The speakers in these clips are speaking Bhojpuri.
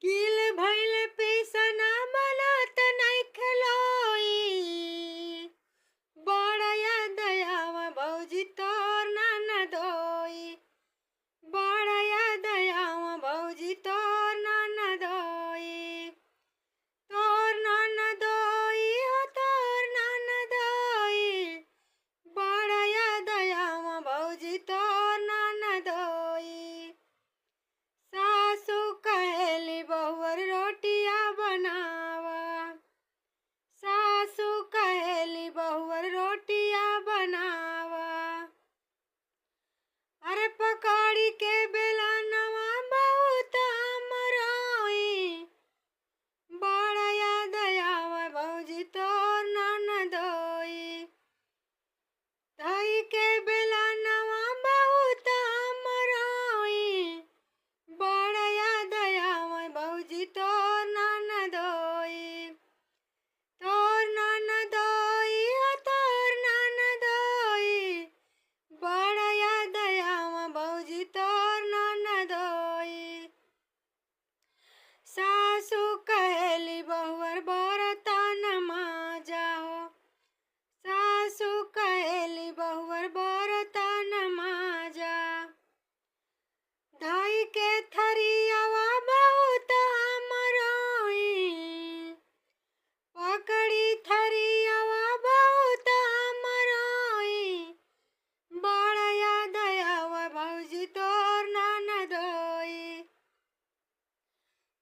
गिल भइल पिसना बनत नइखे लोई। बड़ा याद आवा भौजी तोर ननदोई। बड़ा याद आवा भौजी तोर ननदोई। तोर ननदोई हो तोर ननदोई। बड़ा याद आवा भौजी तोर ननदोई। सासू कहेली बहुअर रोटिया बनावा। सासू कहेली बहुअर रोटिया बनावा। अरे पकड़ी के बेलनवा बहुत हमरोई। बड़ा याद आवा भौजी तोर ननदोई। धई के बेलनवा बहुत हमरोई। बड़ा याद आवा भौजी तोर ननदोई। तोर ननदोई हो तोर ननदोई। बड़ा याद आवा भौजी तोर ननदोई। सासू कहेली बहुअर बरतन माजा हो। सासू कहेली बहुअर बरतन माजा। धई के थरियावा बहुत हमरोई। पकड़ी थरियावा बहुत हमरोई। बड़ा याद आवा भौजी तोर ननदोई।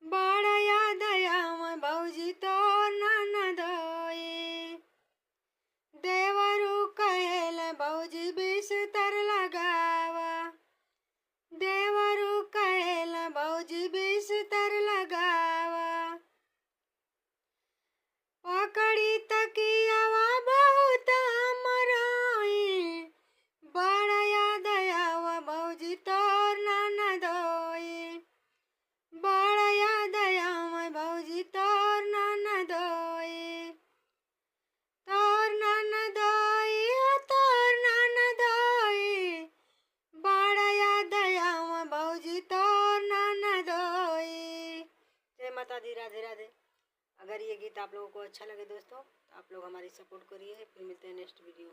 बड़ा याद आवा भौजी तोर ननदोई। देवरू कहेले भौजी बिस्तर लगावा। देवरू कहेले भौजी बिस्तर लगावा। पकड़ी तकियावा बहुत हमरोई। बड़ा याद आवा भौजी तोर ननदोई। बड़ा याद आवा भौजी तोर ननदोई। तोर ननदोई हो तोर ननदोई। बड़ा याद आवा भौजी तोर ननदोई। जय माता दी, राधे राधे। अगर ये गीत आप लोगों को अच्छा लगे दोस्तों तो आप लोग हमारी सपोर्ट करिए। फिर मिलते हैं नेक्स्ट वीडियो में।